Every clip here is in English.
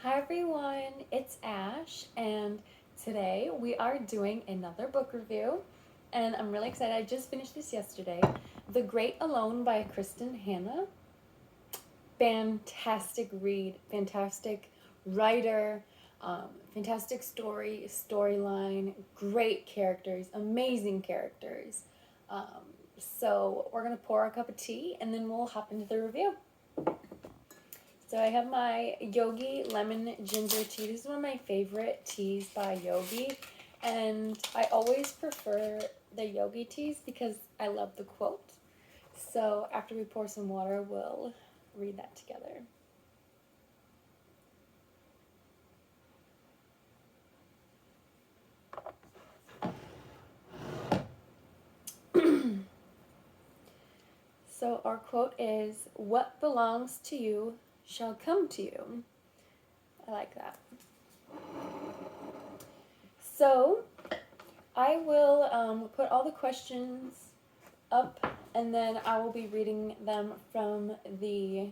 Hi everyone, it's Ash, and today we are doing another book review, and I'm really excited. I just finished this yesterday. The Great Alone by Kristen Hanna. Fantastic read, fantastic writer, fantastic storyline, great characters, amazing characters. So we're gonna pour a cup of tea, and then we'll hop into the review. So I have my Yogi Lemon Ginger Tea. This is one of my favorite teas by Yogi. And I always prefer the Yogi teas because I love the quote. So after we pour some water, we'll read that together. So our quote is, "What belongs to you shall come to you." I like that. So I will put all the questions up, and then I will be reading them from the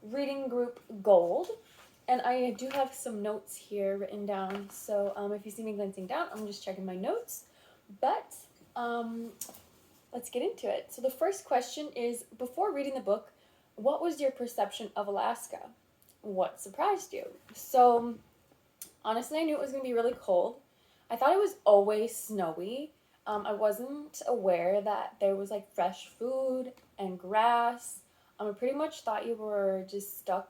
reading group Gold. And I do have some notes here written down, so if you see me glancing down, I'm just checking my notes. But let's get into it. So the first question is, before reading the book, what was your perception of Alaska? What surprised you? So honestly, I knew it was going to be really cold. I thought it was always snowy. I wasn't aware that there was like fresh food and grass. I pretty much thought you were just stuck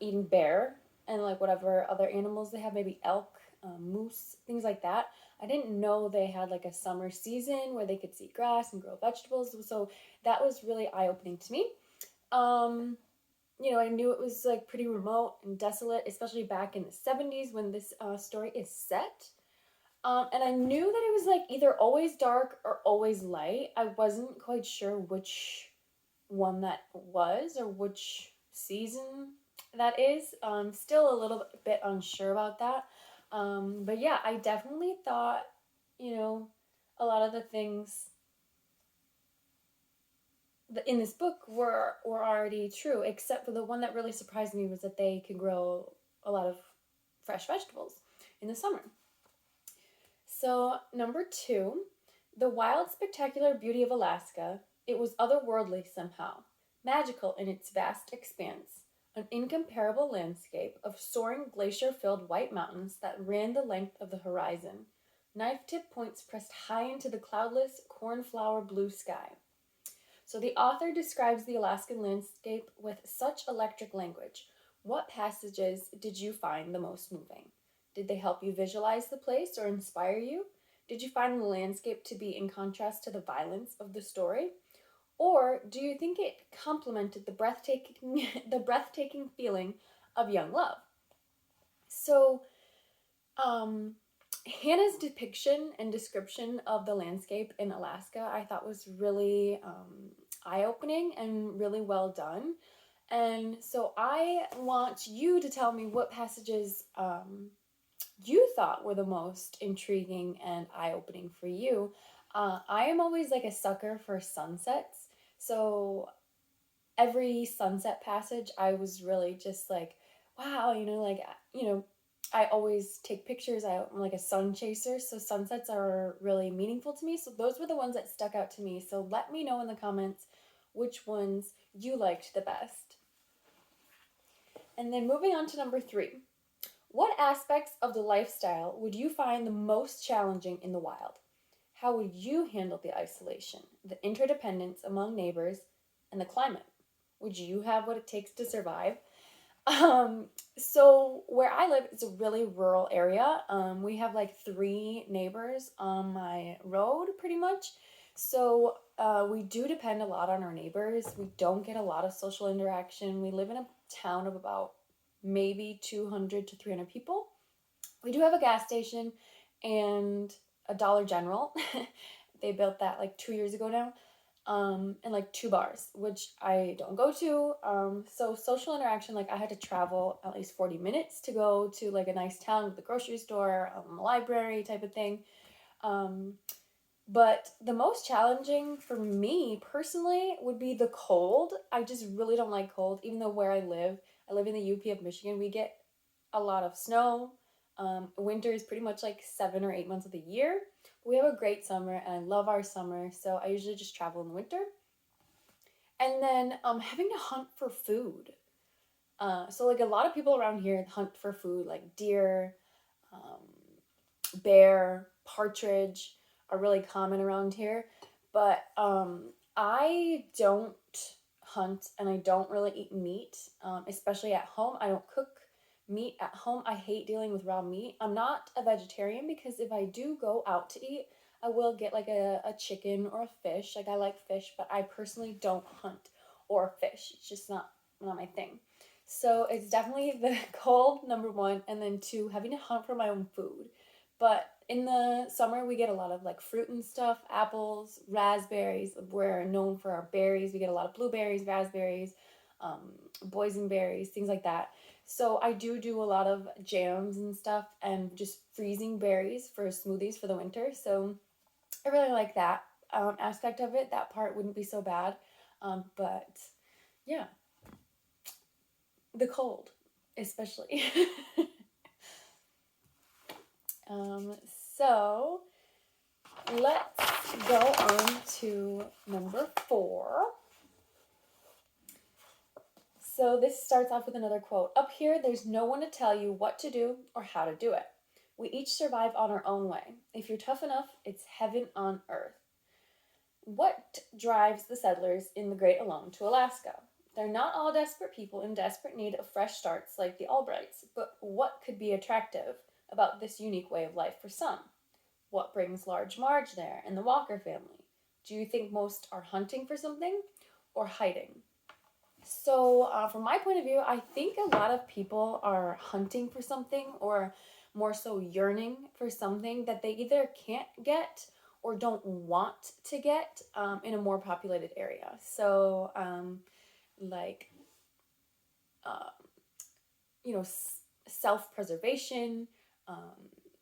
eating bear and like whatever other animals they have, maybe elk, moose, things like that. I didn't know they had like a summer season where they could see grass and grow vegetables. So that was really eye opening to me. Um, I knew it was like pretty remote and desolate, especially back in the 70s when this story is set. And I knew that it was like either always dark or always light. I wasn't quite sure which one that was or which season that is. Still a little bit unsure about that. But yeah, I definitely thought, you know, a lot of the things in this book were already true, except for the one that really surprised me was that they can grow a lot of fresh vegetables in the summer. So, number two, the wild, spectacular beauty of Alaska, it was otherworldly somehow, magical in its vast expanse, an incomparable landscape of soaring glacier filled white mountains that ran the length of the horizon, knife tip points pressed high into the cloudless, cornflower blue sky. So the author describes the Alaskan landscape with such electric language. What passages did you find the most moving? Did they help you visualize the place or inspire you? Did you find the landscape to be in contrast to the violence of the story? Or do you think it complemented the breathtaking the breathtaking feeling of young love? So, um, Hannah's depiction and description of the landscape in Alaska, I thought was really eye opening and really well done. And so I want you to tell me what passages you thought were the most intriguing and eye opening for you. I am always like a sucker for sunsets. So every sunset passage, I was really just like, wow, I always take pictures. I'm like a sun chaser, so sunsets are really meaningful to me. So those were the ones that stuck out to me. So let me know in the comments which ones you liked the best. And then moving on to number three. What aspects of the lifestyle would you find the most challenging in the wild? How would you handle the isolation, the interdependence among neighbors, and the climate? Would you have what it takes to survive? Um, so where I live is a really rural area. We have like three neighbors on my road, pretty much. So we do depend a lot on our neighbors. We don't get a lot of social interaction. We live in a town of about maybe 200 to 300 people. We do have a gas station and a Dollar General. They built that like 2 years ago now. And like two bars, which I don't go to. So social interaction, like I had to travel at least 40 minutes to go to like a nice town with a grocery store, a library type of thing. Um, but the most challenging for me personally would be the cold. I just really don't like cold, even though where I live, I live in the UP of Michigan. We get a lot of snow. Winter is pretty much like 7 or 8 months of the year. We have a great summer, and I love our summer, so I usually just travel in the winter. And then having to hunt for food. So like a lot of people around here hunt for food, like deer, um, bear, partridge are really common around here. But I don't hunt and I don't really eat meat, especially at home. I don't cook meat at home. I hate dealing with raw meat. I'm not a vegetarian because if I do go out to eat, I will get like a chicken or a fish. Like I like fish, but I personally don't hunt or fish. It's just not my thing. So it's definitely the cold, number one, and then two, having to hunt for my own food. But in the summer, we get a lot of like fruit and stuff, apples, raspberries. We're known for our berries. We get a lot of blueberries, raspberries, boysenberries, things like that. So I do a lot of jams and stuff and just freezing berries for smoothies for the winter. So I really like that aspect of it. That part wouldn't be so bad. But yeah, the cold, especially. um, so let's go on to number 4. So this starts off with another quote. Up here, there's no one to tell you what to do or how to do it. We each survive on our own way. If you're tough enough, it's heaven on earth. What drives the settlers in the Great Alone to Alaska? They're not all desperate people in desperate need of fresh starts like the Albrights, but what could be attractive about this unique way of life for some? What brings Large Marge there and the Walker family? Do you think most are hunting for something or hiding? So, from my point of view, I think a lot of people are hunting for something or more so yearning for something that they either can't get or don't want to get in a more populated area. So, like, uh, self-preservation,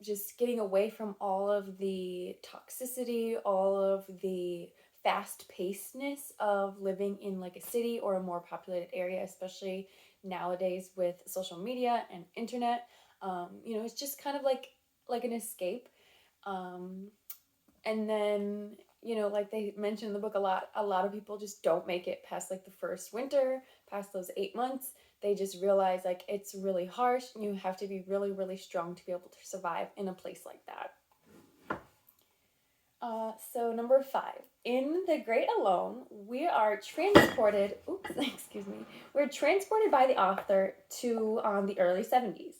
just getting away from all of the toxicity, all of the fast-pacedness of living in like a city or a more populated area, especially nowadays with social media and internet. It's just kind of like an escape. Um, and then like they mentioned in the book, a lot of people just don't make it past like the first winter, past those 8 months. They just realize like it's really harsh and you have to be really, really strong to be able to survive in a place like that. So number 5, in The Great Alone, we are transported, excuse me, we're transported by the author to the early 70s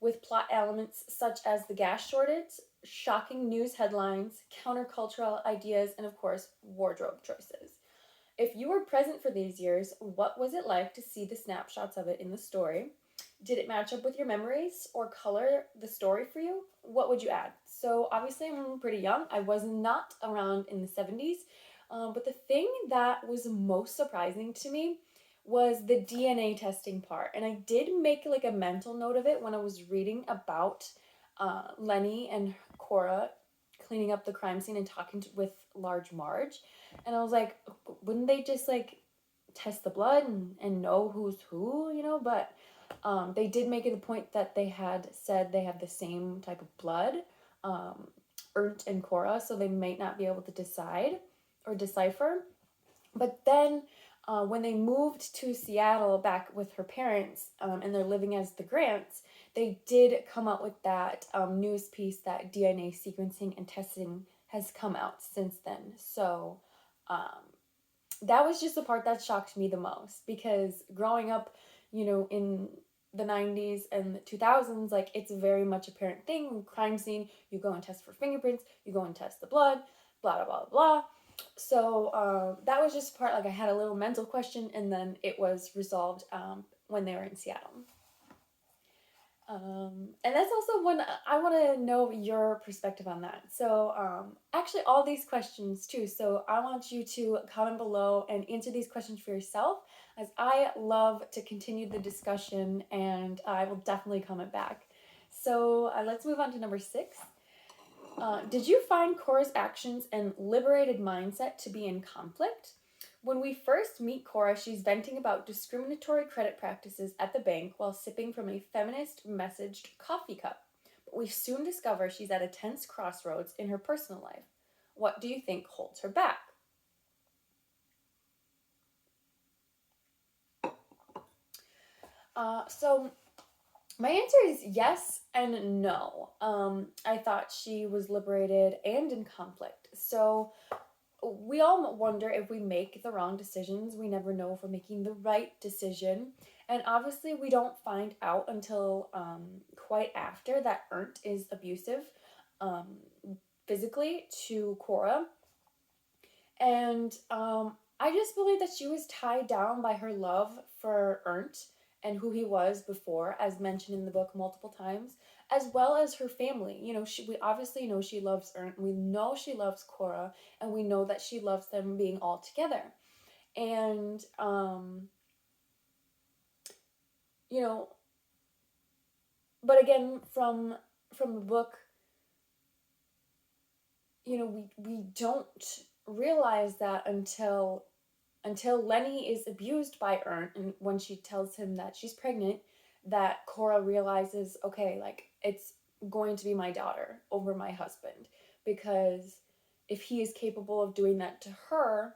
with plot elements such as the gas shortage, shocking news headlines, countercultural ideas, and of course, wardrobe choices. If you were present for these years, what was it like to see the snapshots of it in the story? Did it match up with your memories or color the story for you? What would you add? So obviously I'm pretty young. I was not around in the 70s. But the thing that was most surprising to me was the DNA testing part. And I did make like a mental note of it when I was reading about Lenny and Cora cleaning up the crime scene and talking with Large Marge. And I was like, wouldn't they just like test the blood and know who's who, But they did make it a point that they had said they have the same type of blood, Ert and Cora, so they might not be able to decide or decipher. But then when they moved to Seattle back with her parents and they're living as the Grants, they did come out with that news piece that DNA sequencing and testing has come out since then. So that was just the part that shocked me the most, because growing up, in the 90s and the 2000s, like it's very much a apparent thing. Crime scene, you go and test for fingerprints, you go and test the blood, blah, blah, blah, blah. So that was just part, like I had a little mental question and then it was resolved when they were in Seattle. And that's also when I want to know your perspective on that. So actually all these questions too. So I want you to comment below and answer these questions for yourself, as I love to continue the discussion and I will definitely comment back. So let's move on to number 6. Did you find Cora's actions and liberated mindset to be in conflict? When we first meet Cora, she's venting about discriminatory credit practices at the bank while sipping from a feminist messaged coffee cup. But we soon discover she's at a tense crossroads in her personal life. What do you think holds her back? So my answer is yes and no. I thought she was liberated and in conflict. So we all wonder if we make the wrong decisions. We never know if we're making the right decision. And obviously, we don't find out until quite after that Ernst is abusive um, physically to Cora. And I just believe that she was tied down by her love for Ernst and who he was before, as mentioned in the book multiple times, as well as her family. You know, we obviously know she loves Ernst, we know she loves Cora, and we know that she loves them being all together. And, you know, but again, from the book, you know, we don't realize that until Lenny is abused by Ernst, and when she tells him that she's pregnant, that Cora realizes, okay, like, it's going to be my daughter over my husband, because if he is capable of doing that to her,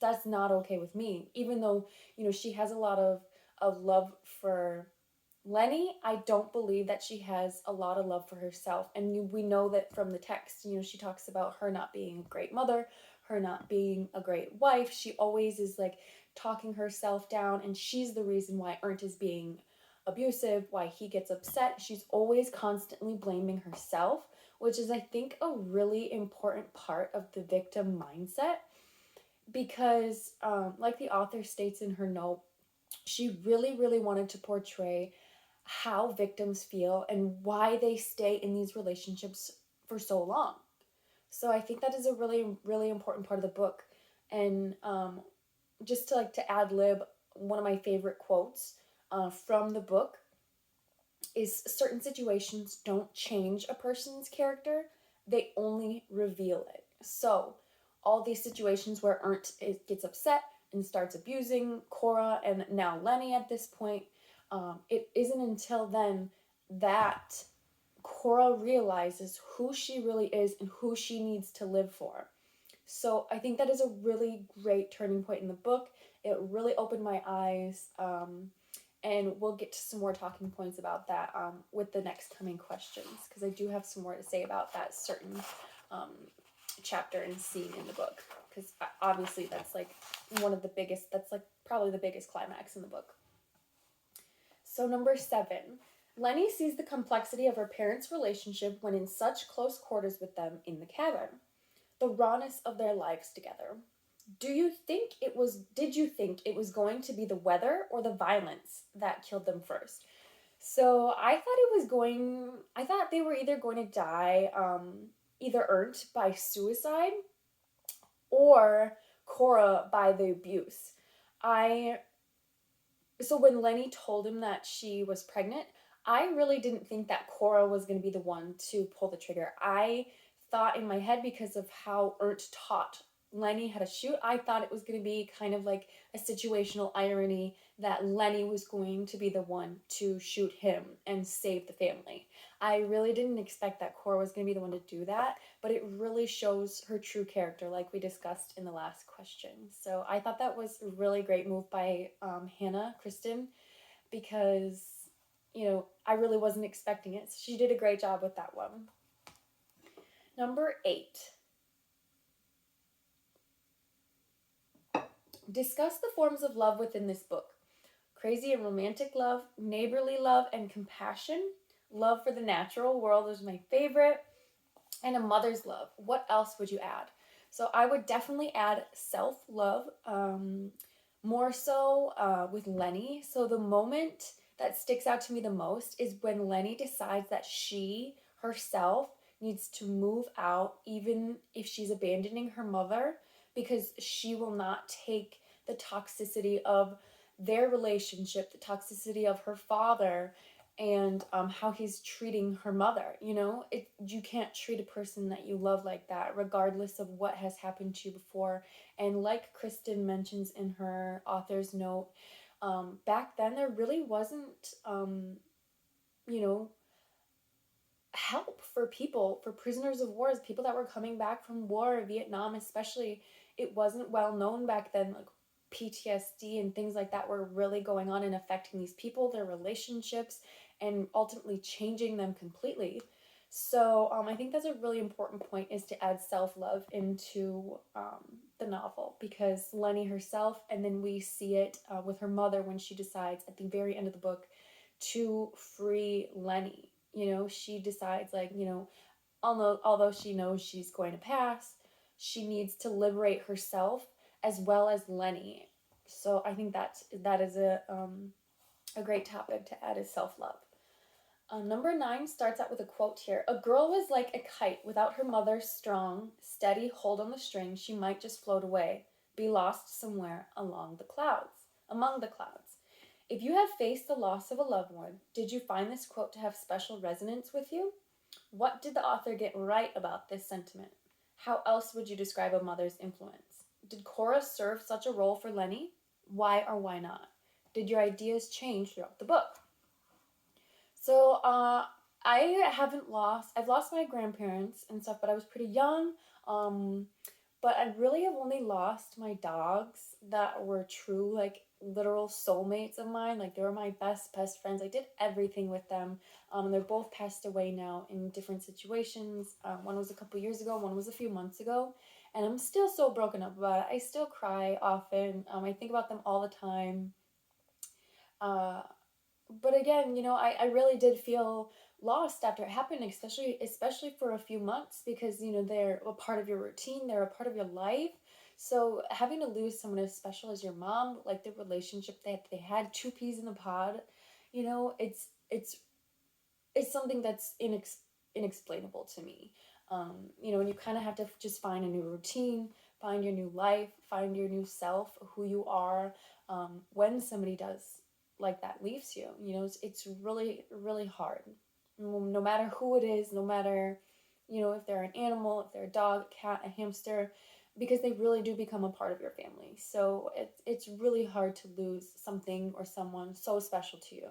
that's not okay with me. Even though, you know, she has a lot of love for Lenny, I don't believe that she has a lot of love for herself. And we know that from the text, you know, she talks about her not being a great mother, her not being a great wife. She always is like talking herself down, and she's the reason why Ernst is being abusive, why he gets upset. She's always constantly blaming herself, which is, I think, a really important part of the victim mindset. Because, like the author states in her note, she really, really wanted to portray how victims feel and why they stay in these relationships for so long. So I think that is a really, really important part of the book. And just to ad lib, one of my favorite quotes from the book is, certain situations don't change a person's character, they only reveal it. So all these situations where Ernst gets upset and starts abusing Cora and now Lenny at this point, it isn't until then that Cora realizes who she really is and who she needs to live for. So I think that is a really great turning point in the book. It really opened my eyes, and we'll get to some more talking points about that with the next coming questions, because I do have some more to say about that certain chapter and scene in the book, because obviously that's like one of the biggest, that's like probably the biggest climax in the book. So number 7, Lenny sees the complexity of her parents' relationship when in such close quarters with them in the cabin, the rawness of their lives together. Did you think it was going to be the weather or the violence that killed them first? So I thought they were either going to die, either Ernst by suicide or Cora by the abuse. So when Lenny told him that she was pregnant, I really didn't think that Cora was going to be the one to pull the trigger. I thought in my head, because of how Ernst taught Lenny how to shoot, I thought it was going to be kind of like a situational irony that Lenny was going to be the one to shoot him and save the family. I really didn't expect that Cora was going to be the one to do that, but it really shows her true character, like we discussed in the last question. So I thought that was a really great move by Hannah, KRISTIN, because, you know, I really wasn't expecting it. So she did a great job with that one. Number 8. Discuss the forms of love within this book. Crazy and romantic love, neighborly love and compassion, love for the natural world is my favorite, and a mother's love. What else would you add? So I would definitely add self-love, more so with Lenny. So the moment that sticks out to me the most is when Lenny decides that she herself needs to move out, even if she's abandoning her mother, because she will not take the toxicity of their relationship, the toxicity of her father, and how he's treating her mother. You can't treat a person that you love like that, regardless of what has happened to you before. And like KRISTIN mentions in her author's note, back then there really wasn't, you know, help for people, for prisoners of war, people that were coming back from war, Vietnam especially. It wasn't well known back then, like PTSD and things like that were really going on and affecting these people, their relationships, and ultimately changing them completely. So I think that's a really important point, is to add self-love into the novel, because Lenny herself, and then we see it with her mother when she decides at the very end of the book to free Lenny. She decides, like, although she knows she's going to pass, she needs to liberate herself as well as Lenny. So I think that is a great topic to add, is self-love. Number 9 starts out with a quote here. A girl was like a kite without her mother's strong, steady hold on the string. She might just float away, be lost somewhere among the clouds. If you have faced the loss of a loved one, did you find this quote to have special resonance with you? What did the author get right about this sentiment? How else would you describe a mother's influence? Did Cora serve such a role for Lenny? Why or why not? Did your ideas change throughout the book? So, I've lost my grandparents and stuff, but I was pretty young. But I really have only lost my dogs that were true, like, literal soulmates of mine. Like, they were my best friends. I did everything with them. And they're both passed away now in different situations. One was a couple years ago, one was a few months ago. And I'm still so broken up about it. I still cry often. I think about them all the time. But again, I really did feel lost after it happened, especially for a few months, because they're a part of your routine, they're a part of your life. So having to lose someone as special as your mom, like the relationship that they had, two peas in the pod, it's something that's inexplainable to me. And you kind of have to just find a new routine, find your new life, find your new self, who you are, when somebody does like that leaves you. It's really, really hard. No matter who it is, no matter, if they're an animal, if they're a dog, a cat, a hamster, because they really do become a part of your family. So it's really hard to lose something or someone so special to you.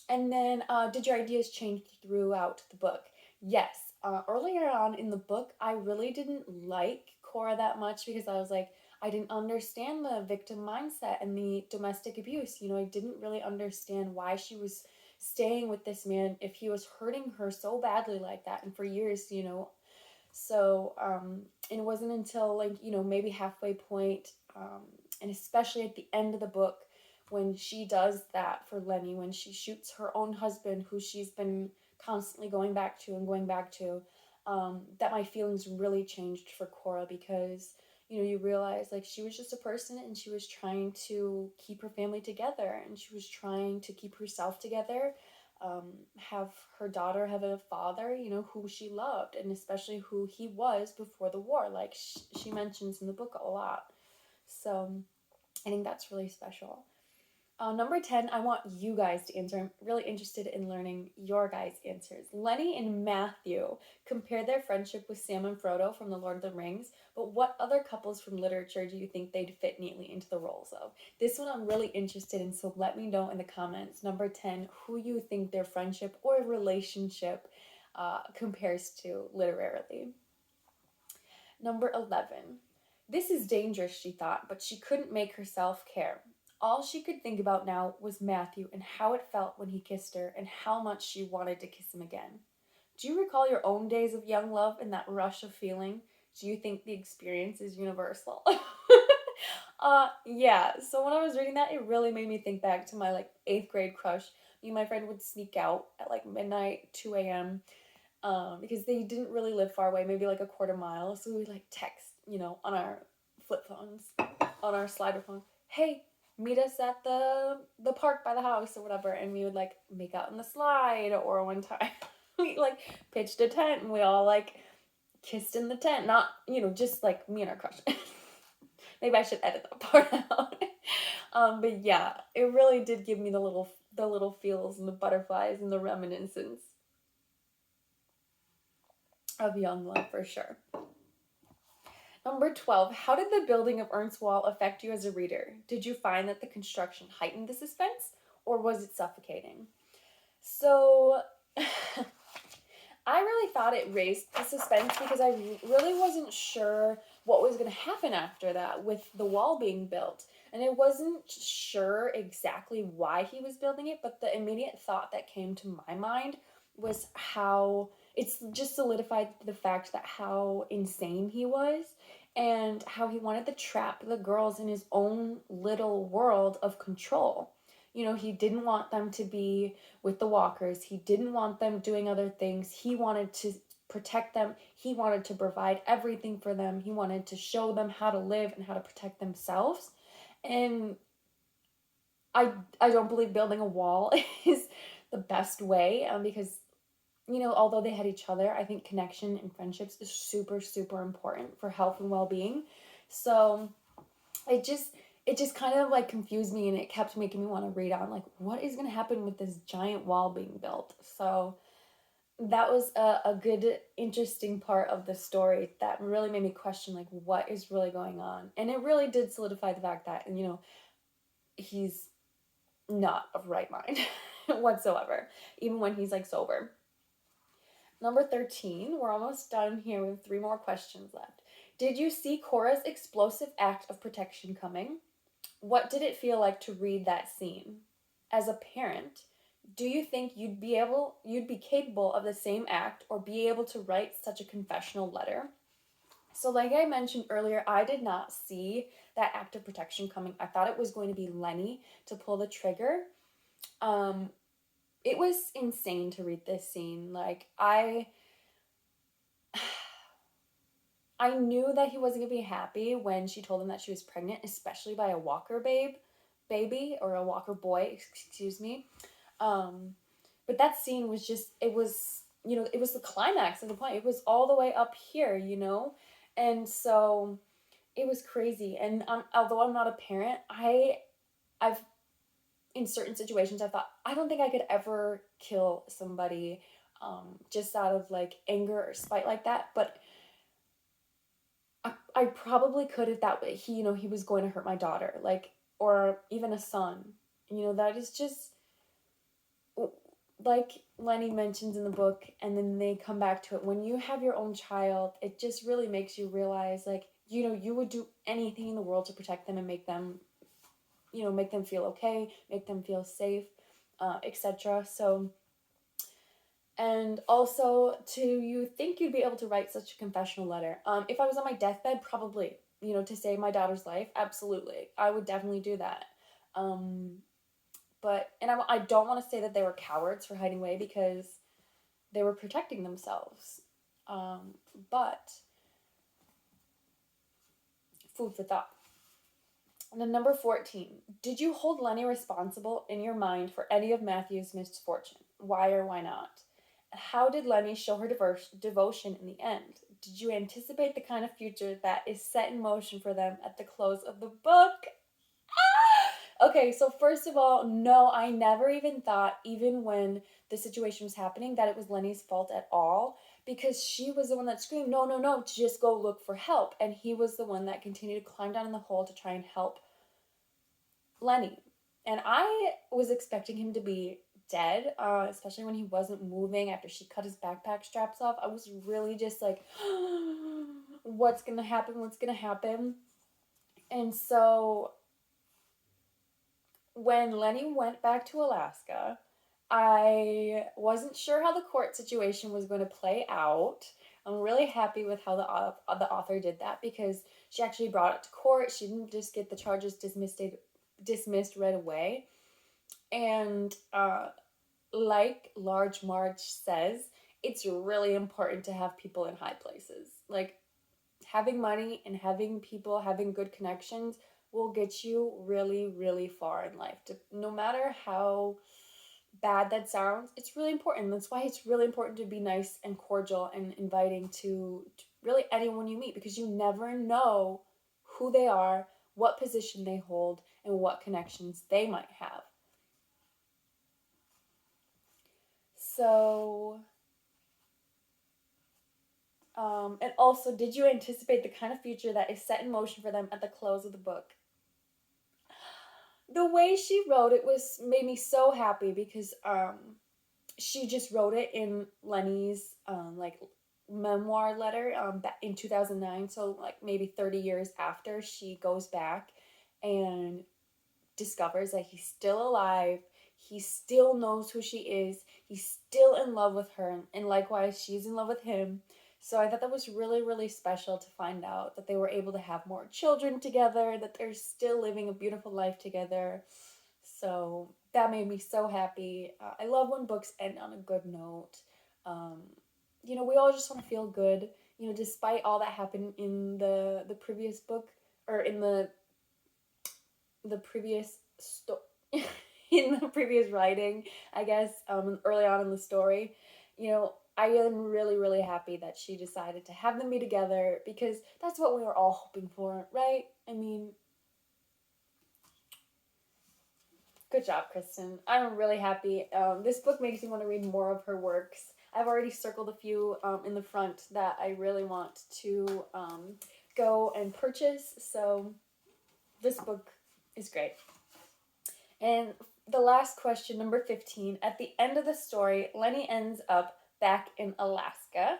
And then, did your ideas change throughout the book? Yes. Earlier on in the book, I really didn't like Cora that much, because I was like, I didn't understand the victim mindset and the domestic abuse. I didn't really understand why she was staying with this man if he was hurting her so badly like that, and for years. So, and it wasn't until, like, maybe halfway point, and especially at the end of the book, when she does that for Lenny, when she shoots her own husband, who she's been constantly going back to, that my feelings really changed for Cora, because you realize, like, she was just a person, and she was trying to keep her family together, and she was trying to keep herself together, have her daughter have a father, who she loved, and especially who he was before the war, like she mentions in the book a lot. So I think that's really special. Number 10, I want you guys to answer. I'm really interested in learning your guys' answers. Lenny and Matthew compare their friendship with Sam and Frodo from The Lord of the Rings, but what other couples from literature do you think they'd fit neatly into the roles of? This one I'm really interested in, so let me know in the comments. Number 10, who you think their friendship or relationship compares to literarily. Number 11, this is dangerous, she thought, but she couldn't make herself care. All she could think about now was Matthew and how it felt when he kissed her, and how much she wanted to kiss him again. Do you recall your own days of young love and that rush of feeling? Do you think the experience is universal? Yeah. So when I was reading that, it really made me think back to my, like, 8th grade crush. Me and my friend would sneak out at like midnight, 2 a.m. Because they didn't really live far away, maybe like a quarter mile. So we would, like, text, on our flip phones, on our slider phone, hey, meet us at the park by the house or whatever, and we would, like, make out in the slide. Or one time we, like, pitched a tent and we all, like, kissed in the tent. Not, just like me and our crush. Maybe I should edit that part out. But yeah, it really did give me the little feels and the butterflies and the reminiscence of young love for sure. Number 12, how did the building of Ernst's Wall affect you as a reader? Did you find that the construction heightened the suspense, or was it suffocating? So, I really thought it raised the suspense because I really wasn't sure what was going to happen after that with the wall being built. And I wasn't sure exactly why he was building it, but the immediate thought that came to my mind was how it's just solidified the fact that how insane he was and how he wanted to trap the girls in his own little world of control. He didn't want them to be with the walkers. He didn't want them doing other things. He wanted to protect them. He wanted to provide everything for them. He wanted to show them how to live and how to protect themselves. And I don't believe building a wall is the best way, because although they had each other, I think connection and friendships is super, super important for health and well-being. So it just kind of like confused me, and it kept making me want to read on like what is going to happen with this giant wall being built. So that was a good interesting part of the story that really made me question like what is really going on. And it really did solidify the fact that he's not of right mind whatsoever, even when he's like sober. Number 13, we're almost done here. We have 3 more questions left. Did you see Cora's explosive act of protection coming? What did it feel like to read that scene? As a parent, do you think you'd be capable of the same act or be able to write such a confessional letter? So like I mentioned earlier, I did not see that act of protection coming. I thought it was going to be Lenny to pull the trigger. It was insane to read this scene. Like I knew that he wasn't going to be happy when she told him that she was pregnant, especially by a walker baby, or a walker boy, excuse me. But that scene was just, it was the climax of the point. It was all the way up here, and so it was crazy. And although I'm not a parent, I've in certain situations I thought I don't think I could ever kill somebody, just out of like anger or spite like that, but I probably could if that he was going to hurt my daughter, like, or even a son. That is just like Lenny mentions in the book, and then they come back to it. When you have your own child, it just really makes you realize, like, you would do anything in the world to protect them and make them feel okay, make them feel safe, etc. So, and also, you think you'd be able to write such a confessional letter? If I was on my deathbed, probably, to save my daughter's life, absolutely. I would definitely do that. And I don't want to say that they were cowards for hiding away, because they were protecting themselves. But food for thought. And then number 14, did you hold Lenny responsible in your mind for any of Matthew's misfortune? Why or why not? How did Lenny show her devotion in the end? Did you anticipate the kind of future that is set in motion for them at the close of the book? Okay, so first of all, no, I never even thought, even when the situation was happening, that it was Lenny's fault at all, because she was the one that screamed, no, no, no, to just go look for help. And he was the one that continued to climb down in the hole to try and help Lenny. And I was expecting him to be dead, especially when he wasn't moving after she cut his backpack straps off. I was really just like, what's gonna happen? What's gonna happen? And so when Lenny went back to Alaska, I wasn't sure how the court situation was going to play out. I'm really happy with how the author did that, because she actually brought it to court. She didn't just get the charges dismissed right away. And like Large Marge says, it's really important to have people in high places. Like, having money and having people, having good connections will get you really, really far in life. No matter how bad that sounds, it's really important. That's why it's really important to be nice and cordial and inviting to really anyone you meet, because you never know who they are, what position they hold, and what connections they might have. So, and also, did you anticipate the kind of future that is set in motion for them at the close of the book? The way she wrote it was made me so happy because she just wrote it in Lenny's like memoir letter back in 2009, so like maybe 30 years after she goes back and discovers that he's still alive, he still knows who she is, he's still in love with her, and likewise she's in love with him. So I thought that was really, really special to find out that they were able to have more children together, that they're still living a beautiful life together. So that made me so happy. I love when books end on a good note. Um, we all just want to feel good. Despite all that happened in the previous book, or in the previous in the previous writing, I guess, early on in the story, I am really, really happy that she decided to have them be together because that's what we were all hoping for, right? I mean, good job, Kristen. I'm really happy. This book makes me want to read more of her works. I've already circled a few in the front that I really want to go and purchase. So this book is great. And the last question, number 15. At the end of the story, Lenny ends up back in Alaska.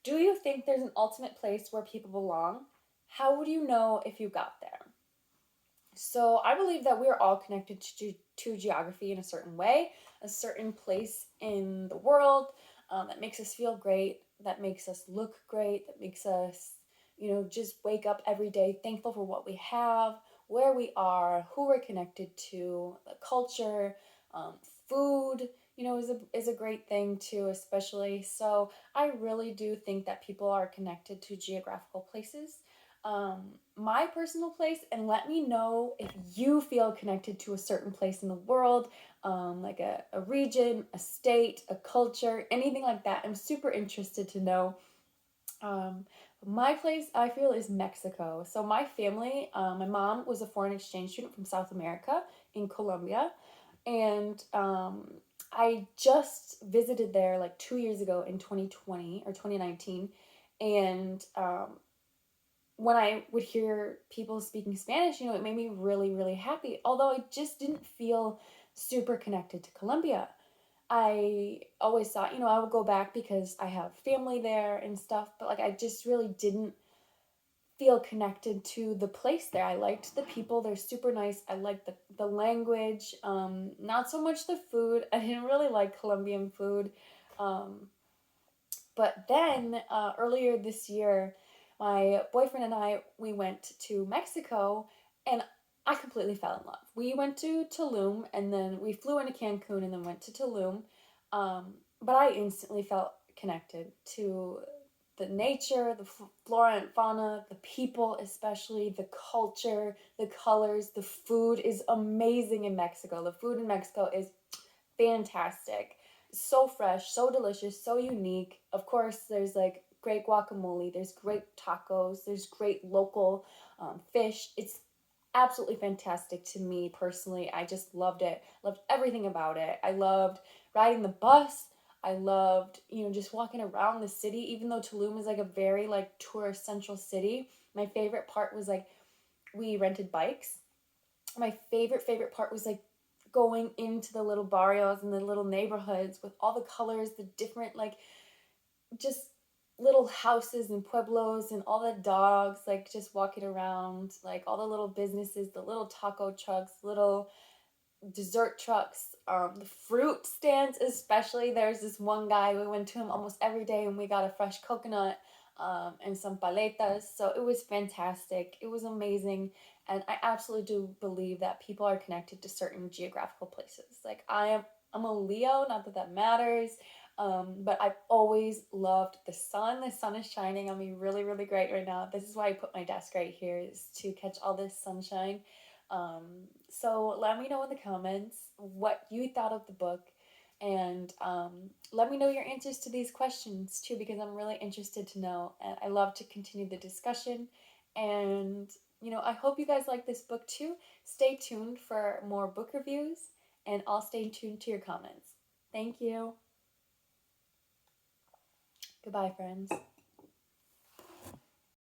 Do you think there's an ultimate place where people belong? How would you know if you got there? So I believe that we are all connected to geography in a certain way, a certain place in the world that makes us feel great, that makes us look great, that makes us, just wake up every day thankful for what we have, where we are, who we're connected to, the culture, food. Is a great thing too, especially. So I really do think that people are connected to geographical places. My personal place, and let me know if you feel connected to a certain place in the world, like a region, a state, a culture, anything like that. I'm super interested to know. My place, I feel, is Mexico. So my family, my mom was a foreign exchange student from South America in Colombia, and I just visited there like 2 years ago in 2020 or 2019, and when I would hear people speaking Spanish, it made me really, really happy. Although I just didn't feel super connected to Colombia. I always thought, I would go back because I have family there and stuff, but like I just really didn't feel connected to the place there. I liked the people, they're super nice. I liked the language, not so much the food. I didn't really like Colombian food. But then earlier this year, my boyfriend and I, we went to Mexico, and I completely fell in love. We went to Tulum, and then we flew into Cancun and then went to Tulum. But I instantly felt connected to the nature, the flora and fauna, the people, especially the culture, the colors. The food is amazing in Mexico. The food in Mexico is fantastic. So fresh, so delicious, so unique. Of course, there's like great guacamole, there's great tacos, there's great local fish. It's absolutely fantastic to me personally. I just loved it. Loved everything about it. I loved riding the bus. I loved, just walking around the city, even though Tulum is like a very like tourist central city. My favorite part was like we rented bikes. My favorite part was like going into the little barrios and the little neighborhoods with all the colors, the different like just little houses and pueblos and all the dogs like just walking around, like all the little businesses, the little taco trucks, little dessert trucks, the fruit stands especially. There's this one guy, we went to him almost every day and we got a fresh coconut and some paletas. So it was fantastic. It was amazing. And I absolutely do believe that people are connected to certain geographical places. Like I'm a Leo, not that that matters. But I've always loved the sun. The sun is shining on me really, really great right now. This is why I put my desk right here, is to catch all this sunshine. So let me know in the comments what you thought of the book, and let me know your answers to these questions too, because I'm really interested to know, and I love to continue the discussion. And I hope you guys like this book too. Stay tuned for more book reviews, and I'll stay tuned to your comments. Thank you. Goodbye, friends.